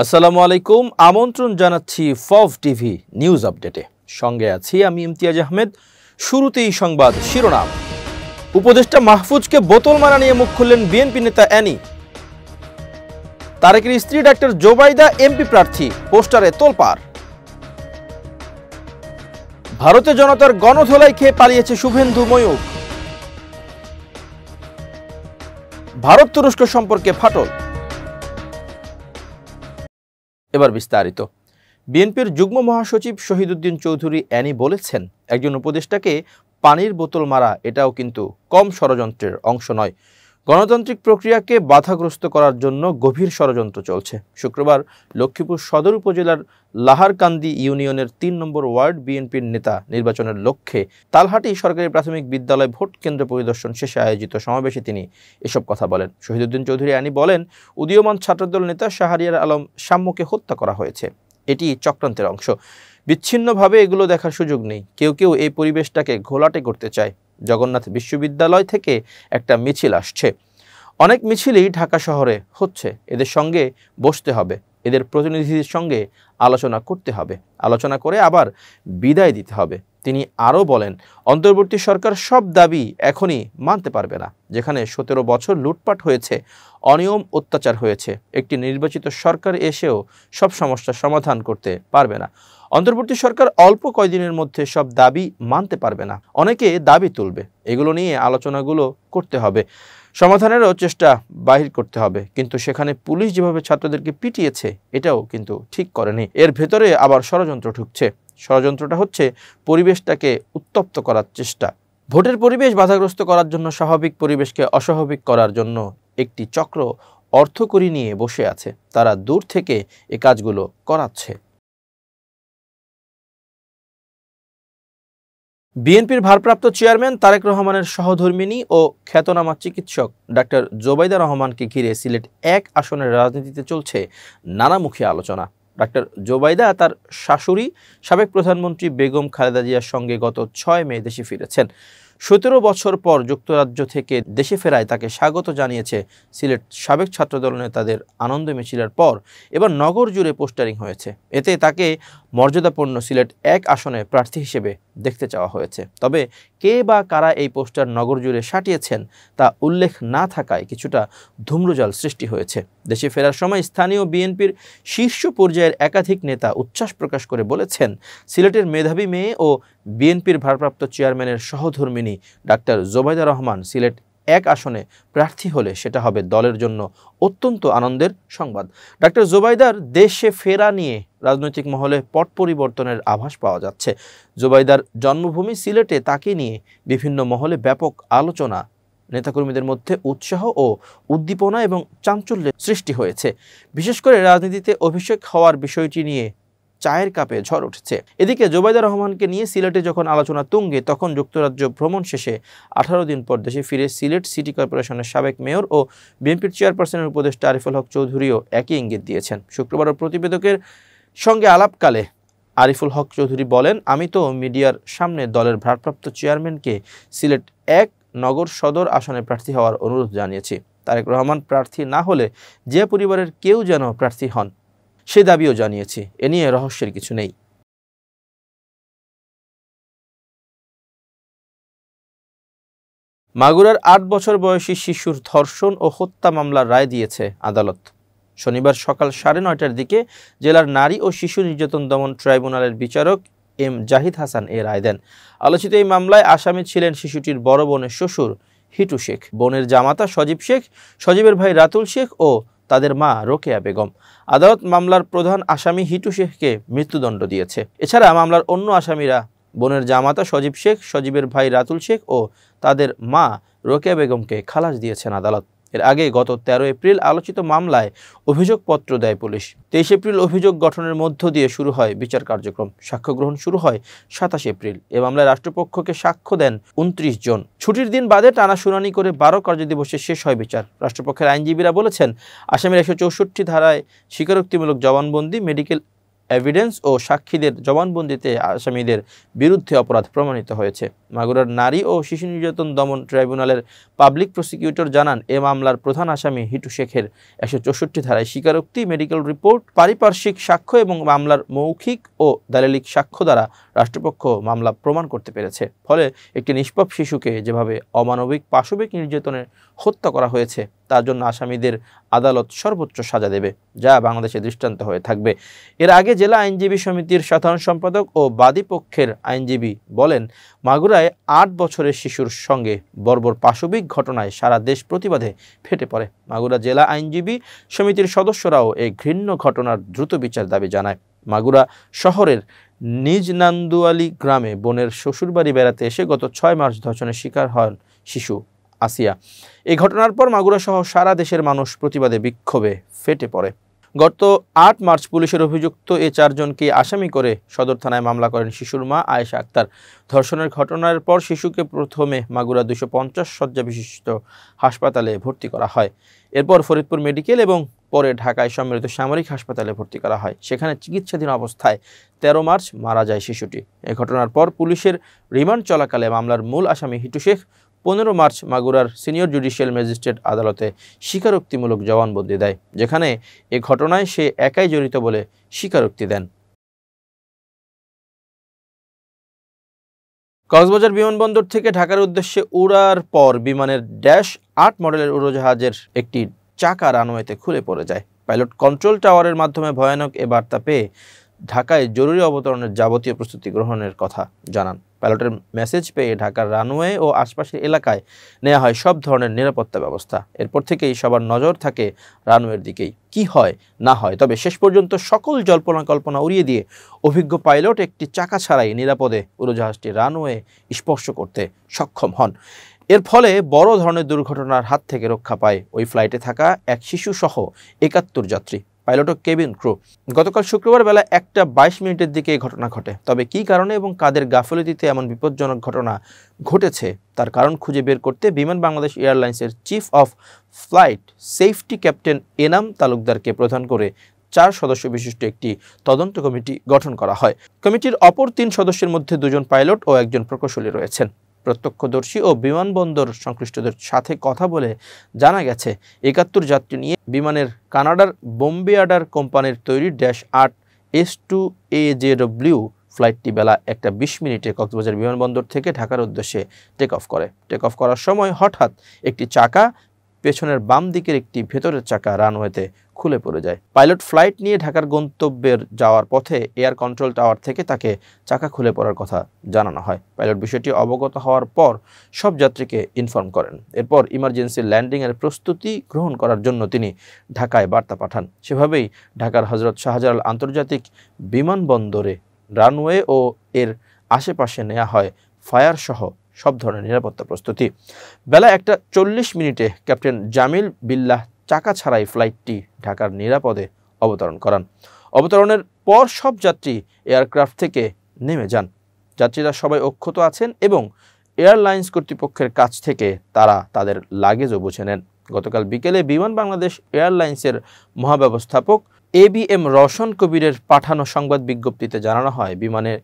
আসসালামু আলাইকুম, আমন্ত্রণ জানাচ্ছি ফভ টিভি নিউজ আপডেটে। সঙ্গে আছি আমি ইমতিয়াজ আহমেদ। শুরুতেই সংবাদ শিরোনাম। উপদেষ্টা মাহফুজকে বোতল মারা নিয়ে মুখ খুললেন বিএনপি নেতা অ্যানি। তারেকের স্ত্রী ডাক্তার জোবাইদা এমপি প্রার্থী, পোস্টারে তোলপাড়। ভারতে জনতার গণধোলাই খেয়ে পালিয়েছে শুভেন্দু ময়ূখ। ভারত তুরস্ক সম্পর্কে ফাটল। এবার বিস্তারিত। বিএনপির যুগ্ম মহাসচিব শহীদউদ্দিন চৌধুরী অ্যানি বলেছেন, একজন উপদেষ্টাকে পানির বোতল মারা এটাও কিন্তু কম ষড়যন্ত্রের অংশ নয়। গণতান্ত্রিক প্রক্রিয়াকে বাধাগ্রস্ত করার জন্য গভীর ষড়যন্ত্র চলছে। শুক্রবার লক্ষ্মীপুর সদর উপজেলার লাহারকান্দি ইউনিয়নের ৩ নম্বর ওয়ার্ড বিএনপির নেতা নির্বাচনের লক্ষ্যে তালহাটি সরকারি প্রাথমিক বিদ্যালয় ভোট কেন্দ্র পরিদর্শন শেষে আয়োজিত সমাবেশে তিনি এসব কথা বলেন। শহীদউদ্দিন চৌধুরী অ্যানি বলেন, উদীয়মান ছাত্রদল নেতা শাহরিয়ার আলম সাম্যকে হত্যা করা হয়েছে। এটি চক্রান্তের অংশ। বিচ্ছিন্নভাবে এগুলো দেখার সুযোগ নেই। কেউ কেউ এই পরিবেশটাকে ঘোলাটে করতে চায়। জগন্নাথ বিশ্ববিদ্যালয় থেকে একটা মিছিল আসছে, অনেক মিছিলই ঢাকা শহরে হচ্ছে। এদের সঙ্গে বসতে হবে, এদের প্রতিনিধিদের সঙ্গে আলোচনা করতে হবে, আলোচনা করে আবার বিদায় দিতে হবে। তিনি আরও বলেন, অন্তর্বর্তী সরকার সব দাবি এখনই মানতে পারবে না। যেখানে 17 বছর লুটপাট হয়েছে, অনিয়ম অত্যাচার হয়েছে, একটি নির্বাচিত সরকার এসেও সব সমস্যার সমাধান করতে পারবে না। অন্তর্বর্তী সরকার অল্প কয়েকদিনের মধ্যে সব দাবি মানতে পারবে না। অনেকে দাবি তুলবে, এগুলো নিয়ে আলোচনাগুলো করতে হবে, সমাধানেরও চেষ্টা বাহির করতে হবে। কিন্তু সেখানে পুলিশ যেভাবে ছাত্রদেরকে পিটিয়েছে, এটাও কিন্তু ঠিক করেনি। এর ভেতরে আবার ষড়যন্ত্র ঢুকছে। ষড়যন্ত্রটা হচ্ছে পরিবেশটাকে উত্তপ্ত করার চেষ্টা। ভোটের পরিবেশ বাধাগ্রস্ত করার জন্য, স্বাভাবিক পরিবেশকে অস্বাভাবিক করার জন্য একটি চক্র অর্থকড়ি নিয়ে বসে আছে। তারা দূর থেকে এ কাজগুলো করাচ্ছে। বিএনপির ভারপ্রাপ্ত চেয়ারম্যান তারেক রহমানের সহধর্মিণী ও খ্যাতনামা চিকিৎসক ডাক্তার জোবাইদা রহমানকে ঘিরে সিলেট 1 আসনের রাজনীতিতে চলছে নানামুখী আলোচনা। ডাক্তার জোবাইদা তার শাশুড়ি সাবেক প্রধানমন্ত্রী বেগম খালেদা জিয়ার সঙ্গে গত 6 মে দেশে ফিরেছেন। 17 বছর পর যুক্তরাজ্য থেকে দেশে ফেরায় তাকে স্বাগত জানিয়েছে সিলেট। সাবেক ছাত্রদল নেতাদের আনন্দ মিছিলের পর এবার নগর জুড়ে পোস্টারিং হয়েছে। এতে তাকে মর্যাদাপূর্ণ সিলেট 1 আসনে প্রার্থী হিসেবে দেখতে চাওয়া হয়েছে। তবে কে বা কারা এই পোস্টার নগর জুড়ে সাটিয়েছেন তা উল্লেখ না থাকায় কিছুটা ধূম্রজাল সৃষ্টি হয়েছে। দেশে ফেরার সময় স্থানীয় বিএনপির শীর্ষ পর্যায়ের একাধিক নেতা উচ্ছ্বাস প্রকাশ করে বলেছেন, সিলেটের মেধাবী মেয়ে ও বিএনপির ভারপ্রাপ্ত চেয়ারম্যানের সহধর্মিণী ডাক্তার জোবাইদা রহমান সিলেট 1 আসনে প্রার্থী হলে সেটা হবে দলের জন্য অত্যন্ত আনন্দের সংবাদ। ডাক্তার জোবাইদার দেশে ফেরা নিয়ে রাজনৈতিক মহলে পট পরিবর্তনের আভাস পাওয়া যাচ্ছে। জোবাইদার জন্মভূমি সিলেটে তাকে নিয়ে বিভিন্ন মহলে ব্যাপক আলোচনা, নেতাকর্মীদের মধ্যে উৎসাহ ও উদ্দীপনা এবং চাঞ্চল্যের সৃষ্টি হয়েছে। বিশেষ করে রাজনীতিতে অভিষেক হওয়ার বিষয়টি নিয়ে চায়ের কাপে ঝড় উঠেছে। এদিকে জোবাইদা রহমানকে নিয়ে সিলেটে যখন আলোচনা তুঙ্গে, তখন যুক্তরাজ্য ভ্রমণ শেষে 18 দিন পর দেশে ফিরে সিলেট সিটি কর্পোরেশনের সাবেক মেয়র ও বিএনপির চেয়ারপারসনের উপদেষ্টা আরিফুল হক চৌধুরীও একই ইঙ্গিত দিয়েছেন। শুক্রবার প্রতিবেদকের সঙ্গে আলাপকালে আরিফুল হক চৌধুরী বলেন, আমি তো মিডিয়ার সামনে দলের ভারপ্রাপ্ত চেয়ারম্যানকে সিলেট 1 নগর সদর আসনে প্রার্থী হওয়ার অনুরোধ জানিয়েছি। তারেক রহমান প্রার্থী না হলে যে পরিবারের কেউ যেন প্রার্থী হন, সে দাবিও জানিয়েছি। এ নিয়ে রহস্যের কিছু নেই। মাগুরার 8 বছর বয়সী শিশুর ধর্ষণ ও হত্যা মামলার রায় দিয়েছে আদালত। শনিবার সকাল 9:30টার দিকে জেলার নারী ও শিশু নির্যাতন দমন ট্রাইব্যুনালের বিচারক এম জাহিদ হাসান এ রায় দেন। আলোচিত এই মামলায় আসামি ছিলেন শিশুটির বড় বোনের শ্বশুর হিটু শেখ, বোনের জামাতা সজীব শেখ, সজীবের ভাই রাতুল শেখ ও তাদের মা রোকেয়া বেগম। আদালত মামলার প্রধান আসামি হিটু শেখকে মৃত্যুদণ্ড দিয়েছে। এছাড়া মামলার অন্য আসামিরা বোনের জামাতা সজীব শেখ, সজীবের ভাই রাতুল শেখ ও তাদের মা রোকেয়া বেগমকে খালাস দিয়েছেন আদালত। এর আগে গত 13 এপ্রিল আলোচিত মামলায় অভিযোগপত্র দেয় পুলিশ। 23 এপ্রিল অভিযোগ গঠনের মধ্য দিয়ে শুরু হয় বিচার কার্যক্রম। সাক্ষ্য গ্রহণ শুরু হয় 27 এপ্রিল। এ মামলায় রাষ্ট্রপক্ষকে সাক্ষ্য দেন 29 জন। ছুটির দিন বাদে টানা শুনানি করে 12 কার্যদিবসে শেষ হয় বিচার। রাষ্ট্রপক্ষের আইনজীবীরা বলেছেন, আসামির 164 ধারায় স্বীকারোক্তিমূলক জবানবন্দি, মেডিকেল এভিডেন্স ও সাক্ষীদের জবানবন্দিতে আসামিদের বিরুদ্ধে অপরাধ প্রমাণিত হয়েছে। মাগুরার নারী ও শিশু নির্যাতন দমন ট্রাইব্যুনালের পাবলিক প্রসিকিউটর জানান, এ মামলার প্রধান আসামি হিটু শেখের 164 ধারায় স্বীকারোক্তি, মেডিকেল রিপোর্ট, পারিপার্শ্বিক সাক্ষ্য এবং মামলার মৌখিক ও দালিলিক সাক্ষ্য দ্বারা রাষ্ট্রপক্ষ মামলা প্রমাণ করতে পেরেছে। ফলে একটি নিষ্পাপ শিশুকে যেভাবে অমানবিক পাশবিক নির্যাতনে হত্যা করা হয়েছে তার জন্য আসামিদের আদালত সর্বোচ্চ সাজা দেবে, যা বাংলাদেশে দৃষ্টান্ত হয়ে থাকবে। এর আগে জেলা আইনজীবী সমিতির সাধারণ সম্পাদক ও বাদী পক্ষের আইনজীবী বলেন, মাগুরায় 8 বছরের শিশুর সঙ্গে বর্বর পাশবিক ঘটনায় সারা দেশ প্রতিবাদে ফেটে পড়ে। মাগুরা জেলা আইনজীবী সমিতির সদস্যরাও এই ঘৃণ্য ঘটনার দ্রুত বিচার দাবি জানায়। মাগুরা শহরের নিজ নান্দুয়ালি গ্রামে বোনের শ্বশুরবাড়ি বেড়াতে এসে গত 6 মার্চ ধর্ষণের শিকার হন শিশু আসিয়া। এই ঘটনার পর মাগুরা সহ সারা দেশের মানুষ প্রতিবাদে বিক্ষোভে ফেটে পড়ে। গত 8 মার্চ পুলিশের অভিযুক্ত এ 4 জনকে আসামি করে সদর থানায় মামলা করেন শিশুর মা আয়েশা আক্তার। ধর্ষণের ঘটনার পর শিশুকে প্রথমে মাগুরা 250 শয্যা বিশিষ্ট হাসপাতালে ভর্তি করা হয়। এরপর ফরিদপুর মেডিকেল এবং পরে ঢাকায় সম্মিলিত সামরিক হাসপাতালে ভর্তি করা হয়। সেখানে চিকিৎসাধীন অবস্থায় 13 মার্চ মারা যায় শিশুটি। এই ঘটনার পর পুলিশের রিমান্ড চলাকালে মামলার মূল আসামি হিটু শেখ 15 মার্চ মাগুরার সিনিয়র জুডিশিয়াল ম্যাজিস্ট্রেট আদালতে স্বীকারোক্তিমূলক জবানবন্দি দেয়, যেখানে এ ঘটনায় সে একাই জড়িত বলে স্বীকারোক্তি দেন। কক্সবাজার বিমানবন্দর থেকে ঢাকার উদ্দেশ্যে উড়ার পর বিমানের -8 মডেলের উড়োজাহাজের একটি চাকা রানওয়েতে খুলে পড়ে যায়। পাইলট কন্ট্রোল টাওয়ারের মাধ্যমে ভয়ানক এ বার্তা পেয়ে ঢাকায় জরুরি অবতরণের যাবতীয় প্রস্তুতি গ্রহণের কথা জানান। পাইলটের মেসেজ পেয়ে ঢাকার রানওয়ে ও আশপাশের এলাকায় নেওয়া হয় সব ধরনের নিরাপত্তা ব্যবস্থা। এরপর থেকেই সবার নজর থাকে রানওয়ের দিকেই, কি হয় না হয়। তবে শেষ পর্যন্ত সকল জল্পনা কল্পনা উড়িয়ে দিয়ে অভিজ্ঞ পাইলট একটি চাকা ছাড়াই নিরাপদে উড়োজাহাজটি রানওয়ে স্পর্শ করতে সক্ষম হন। এর ফলে বড় ধরনের দুর্ঘটনার হাত থেকে রক্ষা পায় ওই ফ্লাইটে থাকা এক শিশু সহ 71 যাত্রী, পাইলট ও কেবিন ক্রু। গতকাল শুক্রবার বেলা 1:22 দিকে এই ঘটনা ঘটে। তবে কী কারণে এবং কাদের গাফিলতিতে এমন বিপজ্জনক ঘটনা ঘটেছে তার কারণ খুঁজে বের করতে বিমান বাংলাদেশ এয়ারলাইন্সের chief of flight safety captain Enam তালুকদারকে প্রধান করে 4 সদস্য বিশিষ্ট একটি তদন্ত কমিটি গঠন করা হয়। কমিটির অপর 3 সদস্যের মধ্যে 2 জন পাইলট ও 1 জন প্রকৌশলী রয়েছেন। প্রত্যক্ষদর্শী ও বিমানবন্দর সংশ্লিষ্টদের সাথে কথা বলে জানা গেছে, 71 যাত্রী নিয়ে বিমানের কানাডার বোম্বেয়ার্ডার কোম্পানির তৈরি -8 S2AJW ফ্লাইটটি বেলা 1:20 কক্সবাজার বিমানবন্দর থেকে ঢাকার উদ্দেশ্যে টেক অফ করে। টেক অফ করার সময় হঠাৎ একটি চাকা, পেছনের বাম দিকের একটি ভেতরের চাকা রানওয়েতে খুলে পড়ে যায়। পাইলট ফ্লাইট নিয়ে ঢাকার গন্তব্যের যাওয়ার পথে এয়ার কন্ট্রোল টাওয়ার থেকে তাকে চাকা খুলে পড়ার কথা জানানো হয়। পাইলট বিষয়টি অবগত হওয়ার পর সব যাত্রীকে ইনফর্ম করেন। এরপর ইমার্জেন্সি ল্যান্ডিংয়ের প্রস্তুতি গ্রহণ করার জন্য তিনি ঢাকায় বার্তা পাঠান। সেভাবেই ঢাকার হজরত শাহজালাল আন্তর্জাতিক বিমানবন্দরে রানওয়ে ও এর আশেপাশে নেওয়া হয় ফায়ার সহ সব ধরনের নিরাপত্তা প্রস্তুতি। বেলা 1:40 ক্যাপ্টেন জামিল বিল্লাহ চাকা ছাড়াই ফ্লাইটটি ঢাকার নিরাপদে অবতরণ করান। অবতরণের পর সব যাত্রী এয়ারক্রাফট থেকে নেমে যান। যাত্রীরা সবাই অক্ষত আছেন এবং এয়ারলাইন্স কর্তৃপক্ষের কাছ থেকে তারা তাদের লাগেজও বুঝে নেন। গতকাল বিকেলে বিমান বাংলাদেশ এয়ারলাইন্সের মহাব্যবস্থাপক ABM রওশন কবিরের পাঠানো সংবাদ বিজ্ঞপ্তিতে জানানো হয়, বিমানের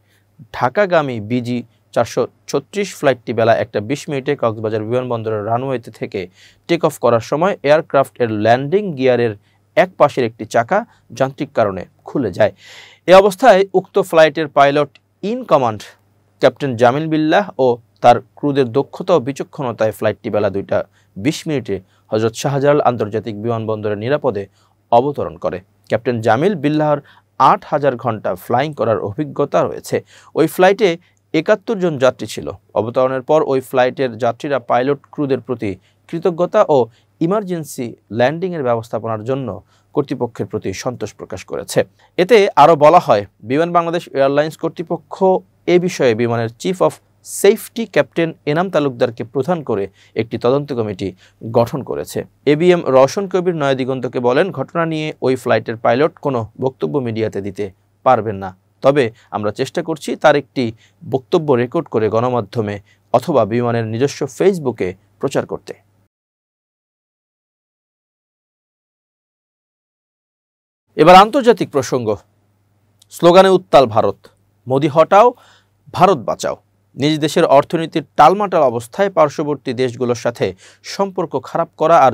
ঢাকাগামী BG 436 ফ্লাইটটি বেলা 1:20 কক্সবাজার বিমানবন্দরের রানওয়েতে থেকে টেক অফ করার সময় এয়ারক্রাফট এর ল্যান্ডিং গিয়ারের এক পাশের একটি চাকা যান্ত্রিক কারণে খুলে যায়। এ অবস্থায় উক্ত ফ্লাইটের pilot in command captain Jamil Billah ও তার ক্রুদের দক্ষতা ও বিচক্ষণতায় ফ্লাইটটি বেলা 2:20 হজরত শাহজালাল আন্তর্জাতিক বিমানবন্দরে নিরাপদে অবতরণ করে। ক্যাপ্টেন জামিল বিল্লাহর 8000 ঘন্টা ফ্লাইং করার অভিজ্ঞতা রয়েছে। ওই ফ্লাইটে 71 জন যাত্রী ছিল। অবতরণের পর ওই ফ্লাইটের যাত্রীরা পাইলট ক্রুদের প্রতি কৃতজ্ঞতা ও ইমার্জেন্সি ল্যান্ডিংয়ের ব্যবস্থাপনার জন্য কর্তৃপক্ষের প্রতি সন্তোষ প্রকাশ করেছে। এতে আরও বলা হয়, বিমান বাংলাদেশ এয়ারলাইন্স কর্তৃপক্ষ এ বিষয়ে বিমানের chief of safety captain Enam তালুকদারকে প্রধান করে একটি তদন্ত কমিটি গঠন করেছে। ABM রওশন কবির নয়াদিগন্তকে বলেন, ঘটনা নিয়ে ওই ফ্লাইটের পাইলট কোনো বক্তব্য মিডিয়াতে দিতে পারবেন না। তবে আমরা চেষ্টা করছি তার একটি বক্তব্য রেকর্ড করে গণমাধ্যমে অথবা বিমানের নিজস্ব ফেসবুকে প্রচার করতে। এবার আন্তর্জাতিক প্রসঙ্গ। স্লোগানে উত্তাল ভারত, মোদি হটাও, ভারত বাঁচাও। নিজ দেশের অর্থনীতির টালমাটাল অবস্থায় পার্শ্ববর্তী দেশগুলোর সাথে সম্পর্ক খারাপ করা আর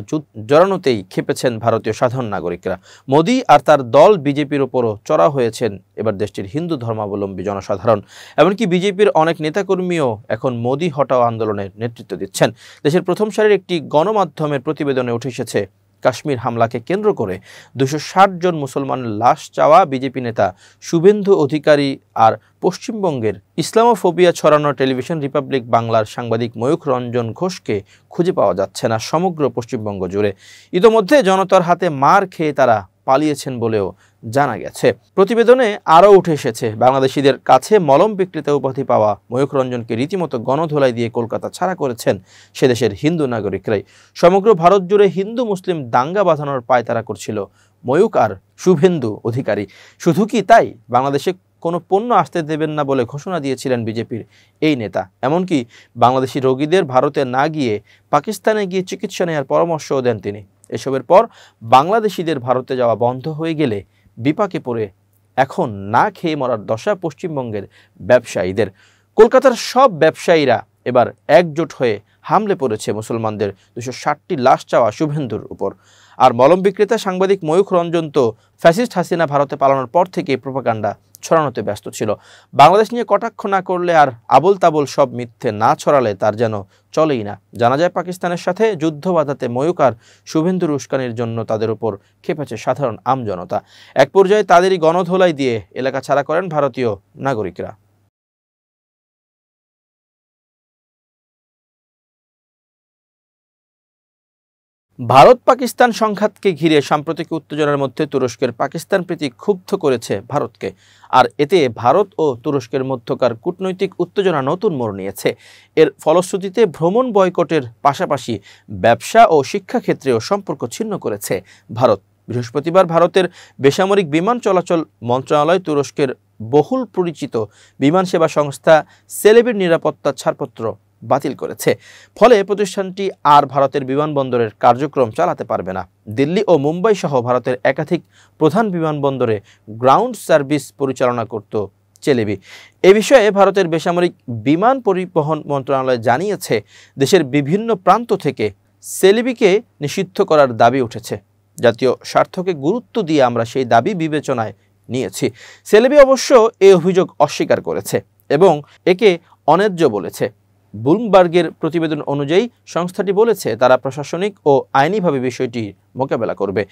জড়ানোতেই খেপেছেন ভারতীয় সাধারণ নাগরিকরা। মোদি আর তার দল বিজেপির ওপরও চড়া হয়েছেন এবার দেশটির হিন্দু ধর্মাবলম্বী জনসাধারণ। এমনকি বিজেপির অনেক নেতাকর্মীও এখন মোদি হটাও আন্দোলনের নেতৃত্ব দিচ্ছেন। দেশের প্রথম সারির একটি গণমাধ্যমের প্রতিবেদনে উঠে এসেছে, কাশ্মীর হামলাকে কেন্দ্র করে 260 জন মুসলমানের লাশ চাওয়া বিজেপি নেতা শুভেন্দু অধিকারী আর পশ্চিমবঙ্গের ইসলামোফোবিয়া ছড়ানো টেলিভিশন রিপাবলিক বাংলার সাংবাদিক ময়ূখ রঞ্জন ঘোষকে খুঁজে পাওয়া যাচ্ছে না সমগ্র পশ্চিমবঙ্গ জুড়ে। ইতোমধ্যে জনতার হাতে মার খেয়ে তারা পালিয়েছেন বলেও জানা গেছে। প্রতিবেদনে আরও উঠে এসেছে, বাংলাদেশিদের কাছে মলম বিক্রেতা উপাধি পাওয়া ময়ূখ রঞ্জনকে রীতিমতো গণধোলাই দিয়ে কলকাতা ছাড়া করেছেন সেদেশের হিন্দু নাগরিকরাই। সমগ্র ভারত জুড়ে হিন্দু মুসলিম দাঙ্গা বাঁধানোর পায়তারা করছিল ময়ূখ আর শুভেন্দু অধিকারী। শুধু কি তাই, বাংলাদেশে কোনো পণ্য আসতে দেবেন না বলে ঘোষণা দিয়েছিলেন বিজেপির এই নেতা। এমনকি বাংলাদেশি রোগীদের ভারতে না গিয়ে পাকিস্তানে গিয়ে চিকিৎসা নেওয়ার পরামর্শও দেন তিনি। এসবের পর বাংলাদেশিদের ভারতে যাওয়া বন্ধ হয়ে গেলে বিপাকে পড়ে এখন না খেয়ে মরার দশা পশ্চিমবঙ্গের ব্যবসায়ীদের। কলকাতার সব ব্যবসায়ীরা এবার একজোট হয়ে হামলে পড়েছে মুসলমানদের 260টি লাশ চাওয়া শুভেন্দুর উপর। আর মলম বিক্রেতা সাংবাদিক ময়ূখ রঞ্জন তো ফ্যাসিস্ট হাসিনা ভারতে পালানোর পর থেকে প্রোপাগান্ডা ছড়ানোতে ব্যস্ত ছিল। বাংলাদেশ নিয়ে কটাক্ষ না করলে আর আবোল তাবোল সব মিথ্যে না ছড়ালে তার যেন চলেই না। জানা যায়, পাকিস্তানের সাথে যুদ্ধ বাঁধাতে ময়ূখ আর শুভেন্দুর উস্কানির জন্য তাদের উপর খেপেছে সাধারণ আমজনতা। এক পর্যায়ে তাদেরই গণধোলাই দিয়ে এলাকা ছাড়া করেন ভারতীয় নাগরিকরা। ভারত পাকিস্তান সংঘাতকে ঘিরে সাম্প্রতিক উত্তেজনার মধ্যে তুরস্কের পাকিস্তান প্রীতি ক্ষুব্ধ করেছে ভারতকে। আর এতে ভারত ও তুরস্কের মধ্যকার কূটনৈতিক উত্তেজনা নতুন মোড় নিয়েছে। এর ফলশ্রুতিতে ভ্রমণ বয়কটের পাশাপাশি ব্যবসা ও শিক্ষাক্ষেত্রেও সম্পর্ক ছিন্ন করেছে ভারত। বৃহস্পতিবার ভারতের বেসামরিক বিমান চলাচল মন্ত্রণালয় তুরস্কের বহুল পরিচিত বিমান সেবা সংস্থা সেলেবির নিরাপত্তা ছাড়পত্র বাতিল করেছে। ফলে প্রতিষ্ঠানটি আর ভারতের বিমানবন্দরের কার্যক্রম চালাতে পারবে না। দিল্লি ও মুম্বাই সহ ভারতের একাধিক প্রধান বিমানবন্দরে গ্রাউন্ড সার্ভিস পরিচালনা করত চেলেবি। এ বিষয়ে ভারতের বেসামরিক বিমান পরিবহন মন্ত্রণালয় জানিয়েছে, দেশের বিভিন্ন প্রান্ত থেকে সেলেবিকে নিষিদ্ধ করার দাবি উঠেছে। জাতীয় স্বার্থকে গুরুত্ব দিয়ে আমরা সেই দাবি বিবেচনায় নিয়েছি। সেলেবি অবশ্য এই অভিযোগ অস্বীকার করেছে এবং একে অন্যায্য বলেছে। ব্লুমবার্গের প্রতিবেদন অনুযায়ী সংস্থাটি বলেছে, তারা প্রশাসনিক ও আইনিভাবে বিষয়টি মোকাবেলা করবে।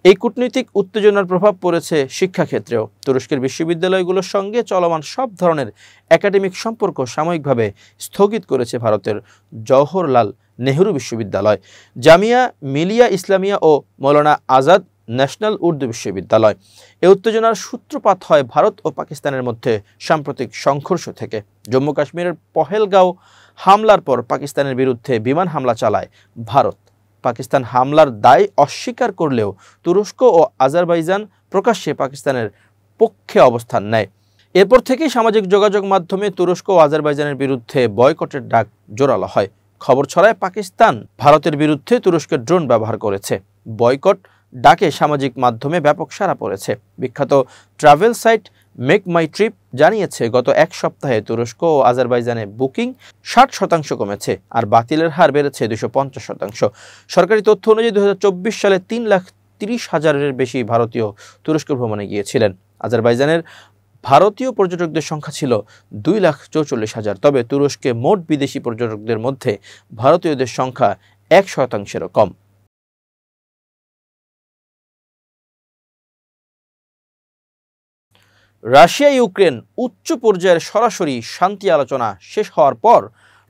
এই কূটনৈতিক উত্তেজনার প্রভাব পড়েছে শিক্ষাক্ষেত্রেও। তুরস্কের বিশ্ববিদ্যালয়গুলোর সঙ্গে চলমান সব ধরনের একাডেমিক সম্পর্ক সাময়িকভাবে স্থগিত করেছে ভারতের জওহরলাল নেহরু বিশ্ববিদ্যালয়, জামিয়া মিলিয়া ইসলামিয়া ও মৌলানা আজাদ ন্যাশনাল উর্দু বিশ্ববিদ্যালয়। এই উত্তেজনার সূত্রপাত হয় ভারত ও পাকিস্তানের মধ্যে সাম্প্রতিক সংঘর্ষ থেকে। জম্মু কাশ্মীরের পহেলগাঁও হামলার পর পাকিস্তানের বিরুদ্ধে বিমান হামলা চালায় ভারত। পাকিস্তান হামলার দায় অস্বীকার করলেও তুরস্ক ও আজারবাইজান প্রকাশ্যে পাকিস্তানের পক্ষে অবস্থান নেয়। এরপর থেকেই সামাজিক যোগাযোগ মাধ্যমে তুরস্ক ও আজারবাইজানের বিরুদ্ধে বয়কটের ডাক জোরালো হয়। খবর ছড়ায়, পাকিস্তান ভারতের বিরুদ্ধে তুরস্কের ড্রোন ব্যবহার করেছে। বয়কট ডাকে সামাজিক মাধ্যমে ব্যাপক সাড়া পড়েছে। বিখ্যাত ট্রাভেল সাইট মেক মাই ট্রিপ জানিয়েছে, গত এক সপ্তাহে তুরস্ক ও আজারবাইজানে বুকিং 60% কমেছে আর বাতিলের হার বেড়েছে 250%। সরকারি তথ্য অনুযায়ী 2024 সালে 3,30,000-এর বেশি ভারতীয় তুরস্ক ভ্রমণে গিয়েছিলেন। আজারবাইজানের ভারতীয় পর্যটকদের সংখ্যা ছিল 2,44,000। তবে তুরস্কে মোট বিদেশি পর্যটকদের মধ্যে ভারতীয়দের সংখ্যা 1%-এরও কম। রাশিয়া ইউক্রেন উচ্চ পর্যায়ের সরাসরি শান্তি আলোচনা শেষ হওয়ার পর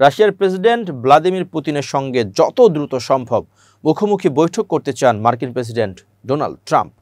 রাশিয়ার প্রেসিডেন্ট ভ্লাদিমির পুতিনের সঙ্গে যত দ্রুত সম্ভব মুখোমুখি বৈঠক করতে চান মার্কিন প্রেসিডেন্ট ডোনাল্ড ট্রাম্প।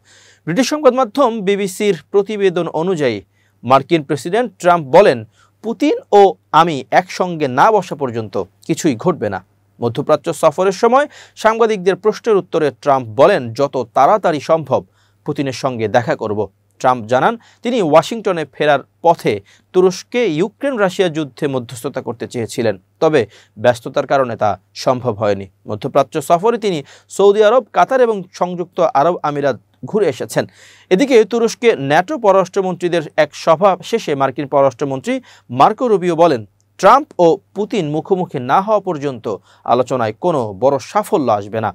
ব্রিটিশ সংবাদ মাধ্যম বিবিসির প্রতিবেদন অনুযায়ী মার্কিন প্রেসিডেন্ট ট্রাম্প বলেন, পুতিন ও আমি একসঙ্গে না বসা পর্যন্ত কিছুই ঘটবে না। মধ্যপ্রাচ্য সফরের সময় সাংবাদিকদের প্রশ্নের উত্তরে ট্রাম্প বলেন, যত তাড়াতাড়ি সম্ভব পুতিনের সঙ্গে দেখা করব। ট্রাম্প জানান, তিনি ওয়াশিংটনে ফেরার পথে তুরস্কে ইউক্রেন রাশিয়া যুদ্ধে মধ্যস্থতা করতে চেয়েছিলেন, তবে ব্যস্ততার কারণে তা সম্ভব হয়নি। মধ্যপ্রাচ্য সফরে তিনি সৌদি আরব, কাতার এবং সংযুক্ত আরব আমিরাত ঘুরে এসেছেন। এদিকে তুরস্কে ন্যাটো পররাষ্ট্রমন্ত্রীদের এক সভা শেষে মার্কিন পররাষ্ট্রমন্ত্রী মার্কো রুবিও বলেন, ট্রাম্প ও পুতিন মুখোমুখি না হওয়া পর্যন্ত আলোচনায় কোনো বড় সাফল্য আসবে না।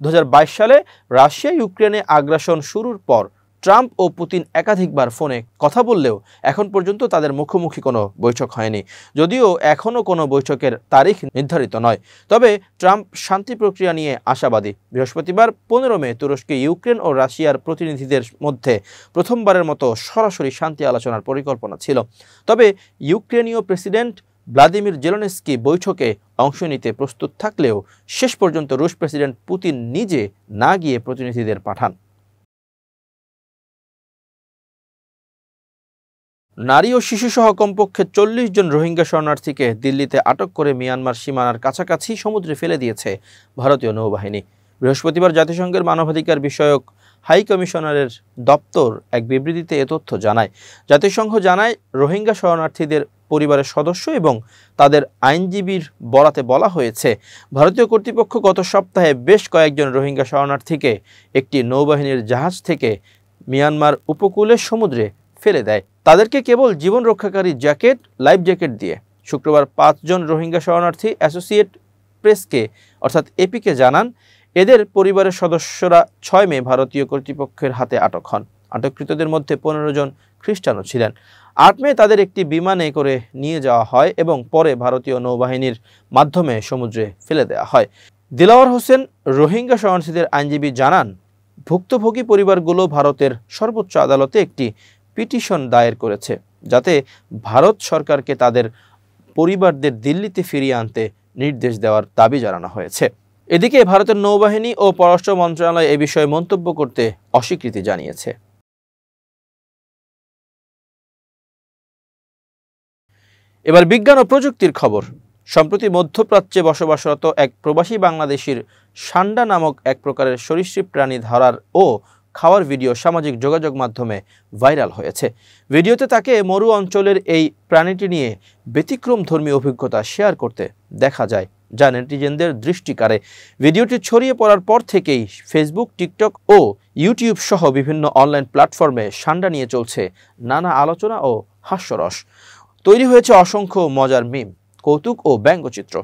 2022 সালে রাশিয়া ইউক্রেনে আগ্রাসন শুরুর পর ট্রাম্প ও পুতিন একাধিকবার ফোনে কথা বললেও এখন পর্যন্ত তাদের মুখোমুখি কোনো বৈঠক হয়নি, যদিও এখনও কোনো বৈঠকের তারিখ নির্ধারিত নয়। তবে ট্রাম্প শান্তি প্রক্রিয়া নিয়ে আশাবাদী। বৃহস্পতিবার 15 মে তুরস্কে ইউক্রেন ও রাশিয়ার প্রতিনিধিদের মধ্যে প্রথমবারের মতো সরাসরি শান্তি আলোচনার পরিকল্পনা ছিল। তবে ইউক্রেনীয় প্রেসিডেন্ট ভ্লাদিমির জেলেনস্কি বৈঠকে অংশ নিতে প্রস্তুত থাকলেও শেষ পর্যন্ত রুশ প্রেসিডেন্ট পুতিন নিজে না গিয়ে প্রতিনিধিদের পাঠান। নারী ও শিশুসহ কমপক্ষে 40 জন রোহিঙ্গা শরণার্থীকে দিল্লিতে আটক করে মিয়ানমার সীমানার কাছাকাছি সমুদ্রে ফেলে দিয়েছে ভারতীয় নৌবাহিনী। বৃহস্পতিবার জাতিসংঘের মানবাধিকার বিষয়ক হাই কমিশনারের দপ্তর এক বিবৃতিতে এ তথ্য জানায়। জাতিসংঘ জানায়, রোহিঙ্গা শরণার্থীদের পরিবারের সদস্য এবং তাদের আইনজীবীর বরাতে বলা হয়েছে, ভারতীয় কর্তৃপক্ষ গত সপ্তাহে বেশ কয়েকজন রোহিঙ্গা শরণার্থীকে একটি নৌবাহিনীর জাহাজ থেকে মিয়ানমার উপকূলে সমুদ্রে ফেলে দেয়। তাদেরকে কেবল জীবন রক্ষাকারী জ্যাকেট, লাইফ জ্যাকেট দিয়ে। শুক্রবার 5 জন রোহিঙ্গা শরণার্থী অ্যাসোসিয়েট প্রেসকে অর্থাৎ এপিকে জানান, এদের পরিবারের সদস্যরা 6 মে ভারতীয় কর্তৃপক্ষের হাতে আটক হন। আটককৃতদের মধ্যে 15 জন খ্রিস্টানও ছিলেন। 8 মে তাদের একটি বিমানে করে নিয়ে যাওয়া হয় এবং পরে ভারতীয় নৌবাহিনীর মাধ্যমে সমুদ্রে ফেলে দেওয়া হয়। দিলাওয়ার হোসেন, রোহিঙ্গা শরণার্থীদের আইনজীবী জানান, ভুক্তভোগী পরিবারগুলো ভারতের সর্বোচ্চ আদালতে একটি পিটিশন দায়ের করেছে যাতে ভারত সরকারকে তাদের পরিবারদের দিল্লিতে ফিরিয়ে আনতে নির্দেশ দেওয়ার দাবি জানানো হয়েছে। এদিকে ভারতের নৌবাহিনী ও পররাষ্ট্র মন্ত্রণালয় এ বিষয়ে মন্তব্য করতে অস্বীকৃতি জানিয়েছে। এবার বিজ্ঞান ও প্রযুক্তির খবর। সম্প্রতি মধ্যপ্রাচ্যে বসবাসরত এক প্রবাসী বাংলাদেশির সান্ডা নামক এক প্রকারের সরীসৃপ প্রাণী ধরার ও খাওয়ার ভিডিও সামাজিক যোগাযোগ মাধ্যমে ভাইরাল হয়েছে। ভিডিওতে তাকে মরু অঞ্চলের এই প্রাণীটি নিয়ে ব্যতিক্রমধর্মী অভিজ্ঞতা শেয়ার করতে দেখা যায়, যা নেটিজেনদের দৃষ্টি কাড়ে। ভিডিওটি ছড়িয়ে পড়ার পর থেকেই ফেসবুক, টিকটক ও ইউটিউব সহ বিভিন্ন অনলাইন প্ল্যাটফর্মে সান্ডা নিয়ে চলছে নানা আলোচনা ও হাস্যরস। তৈরি হয়েছে অসংখ্য মজার মিম, কৌতুক ও ব্যঙ্গচিত্র।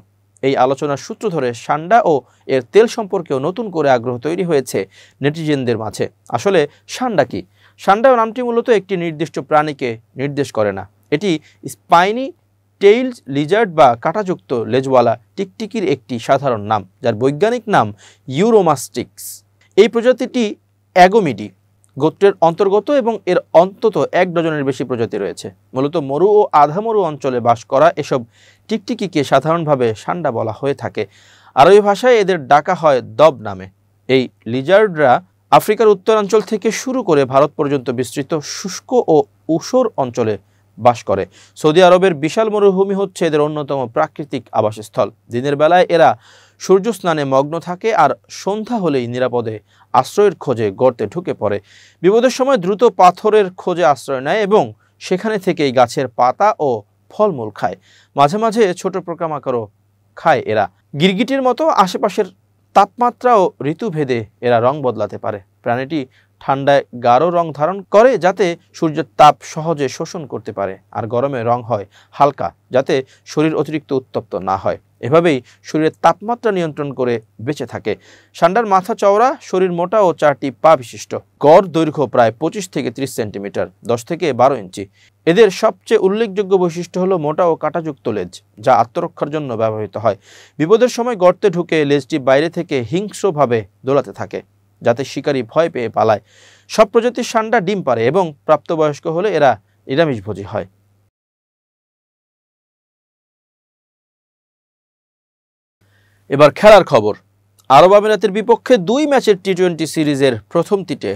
এই আলোচনার সূত্র ধরে সান্ডা ও এর তেল সম্পর্কেও নতুন করে আগ্রহ তৈরি হয়েছে নেটিজেনদের মাঝে। আসলে সান্ডা কি? সান্ডা নামটি মূলত একটি নির্দিষ্ট প্রাণীকে নির্দেশ করে না। এটি স্পাইনি টেইলড লিজার্ড বা কাঁটাযুক্ত লেজওয়ালা টিকটিকির একটি সাধারণ নাম, যার বৈজ্ঞানিক নাম ইউরোমাস্টিক্স। এই প্রজাতিটি অ্যাগোমিডি গোত্রের অন্তর্গত এবং এর অন্তত 1 ডজনের বেশি প্রজাতি রয়েছে। মূলত মরু ও আধা মরু অঞ্চলে বাস করা এসব টিকটিকিকে সাধারণভাবে সান্ডা বলা হয়ে থাকে। আরবি ভাষায় এদের ডাকা হয় দব নামে। এই লিজার্ডরা আফ্রিকার উত্তরাঞ্চল থেকে শুরু করে ভারত পর্যন্ত বিস্তৃত শুষ্ক ও ঊষর অঞ্চলে বাস করে। সৌদি আরবের বিশাল মরুভূমি হচ্ছে এদের অন্যতম প্রাকৃতিক আবাসস্থল। দিনের বেলায় এরা সূর্য স্নানে মগ্ন থাকে আর সন্ধ্যা হলেই নিরাপদে আশ্রয়ের খোঁজে গর্তে ঢুকে পড়ে। বিপদের সময় দ্রুত পাথরের খোঁজে আশ্রয় নেয় এবং সেখানে থেকেই গাছের পাতা ও ফলমূল খায়। মাঝে মাঝে ছোট পোকামাকড়ও খায় এরা। গিরগিটির মতো আশেপাশের তাপমাত্রা ও ঋতুভেদে এরা রং বদলাতে পারে। প্রাণীটি ঠান্ডায় গাঢ় রং ধারণ করে যাতে সূর্যের তাপ সহজে শোষণ করতে পারে, আর গরমে রং হয় হালকা যাতে শরীর অতিরিক্ত উত্তপ্ত না হয়। এভাবেই শরীরের তাপমাত্রা নিয়ন্ত্রণ করে বেঁচে থাকে। সান্ডার মাথা চওড়া, শরীর মোটা ও 4টি পা বিশিষ্ট। গড় দৈর্ঘ্য প্রায় 25 থেকে 30 সেন্টিমিটার, 10 থেকে 12 ইঞ্চি। এদের সবচেয়ে উল্লেখযোগ্য বৈশিষ্ট্য হলো মোটা ও কাঁটাযুক্ত লেজ, যা আত্মরক্ষার জন্য ব্যবহৃত হয়। বিপদের সময় গর্তে ঢুকে লেজটি বাইরে থেকে হিংস্রভাবে দোলাতে থাকে যাতে শিকারী ভয় পেয়ে পালায়। সব প্রজাতির সান্ডা ডিম পারে এবং প্রাপ্তবয়স্ক হলে এরা নিরামিষভোজী হয়। এবার খেলার খবর। আরব আমিরাতের বিপক্ষে 2 ম্যাচের টি-20 সিরিজের প্রথম টিতে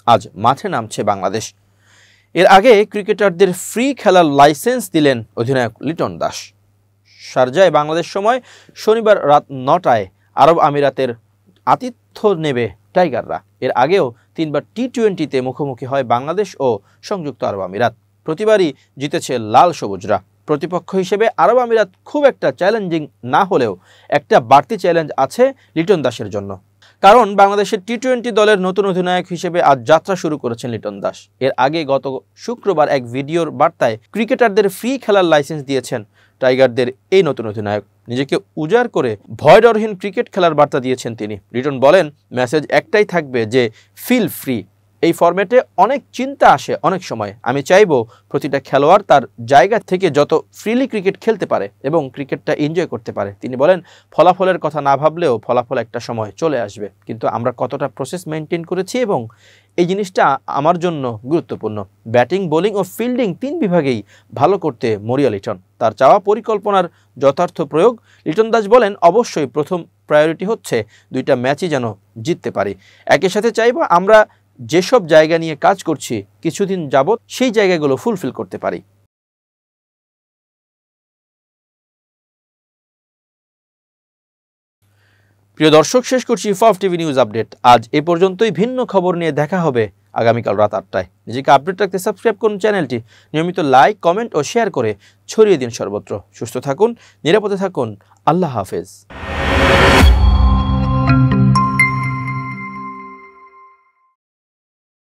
আজ মাঠে নামছে বাংলাদেশ। এর আগে ক্রিকেটারদের ফ্রি খেলার লাইসেন্স দিলেন অধিনায়ক লিটন দাস। শারজায় বাংলাদেশ সময় শনিবার রাত 9টায় আরব আমিরাতের আতিথ্য নেবে টাইগাররা। এর আগেও 3বার টি-20তে মুখোমুখি হয় বাংলাদেশ ও সংযুক্ত আরব আমিরাত। প্রতিবারই জিতেছে লাল সবুজরা। প্রতিপক্ষ হিসেবে আরব আমিরাত খুব একটা চ্যালেঞ্জিং না হলেও একটা বাড়তি চ্যালেঞ্জ আছে লিটন দাসের জন্য। কারণ বাংলাদেশের টি-20 দলের নতুন অধিনায়ক হিসেবে আজ যাত্রা শুরু করেছেন লিটন দাস। এর আগে গত শুক্রবার এক ভিডিওর বার্তায় ক্রিকেটারদের ফ্রি খেলার লাইসেন্স দিয়েছেন টাইগারদের এই নতুন অধিনায়ক। নিজেকে উজাড় করে ভয়ডরহীন ক্রিকেট খেলার বার্তা দিয়েছেন তিনি। লিটন বলেন, মেসেজ একটাই থাকবে যে ফিল ফ্রি। এই ফরম্যাটে অনেক চিন্তা আসে অনেক সময়। আমি চাইবো প্রতিটা খেলোয়াড় তার জায়গা থেকে যত ফ্রিলি ক্রিকেট খেলতে পারে এবং ক্রিকেটটা এনজয় করতে পারে। তিনি বলেন, ফলাফলের কথা না ভাবলেও ফলাফল একটা সময় চলে আসবে, কিন্তু আমরা কতটা প্রসেস মেনটেন করেছি এবং এই জিনিসটা আমার জন্য গুরুত্বপূর্ণ। ব্যাটিং, বোলিং ও ফিল্ডিং 3 বিভাগেই ভালো করতে মরিয়া লিটন। তার চাওয়া পরিকল্পনার যথার্থ প্রয়োগ। লিটন দাস বলেন, অবশ্যই প্রথম প্রায়োরিটি হচ্ছে 2টা ম্যাচই যেন জিততে পারি। একই সাথে চাইবো আমরা যেসব জায়গা নিয়ে কাজ করছি কিছুদিন যাবত সেই জায়গাগুলো ফুলফিল করতে পারি। প্রিয় দর্শক, শেষ করছি ফাফ টিভি নিউজ আপডেট। আজ এ পর্যন্তই। ভিন্ন খবর নিয়ে দেখা হবে আগামীকাল রাত 8টায়। নিজেকে আপডেট রাখতে সাবস্ক্রাইব করুন চ্যানেলটি। নিয়মিত লাইক, কমেন্ট ও শেয়ার করে ছড়িয়ে দিন সর্বত্র। সুস্থ থাকুন, নিরাপদে থাকুন। আল্লাহ হাফেজ।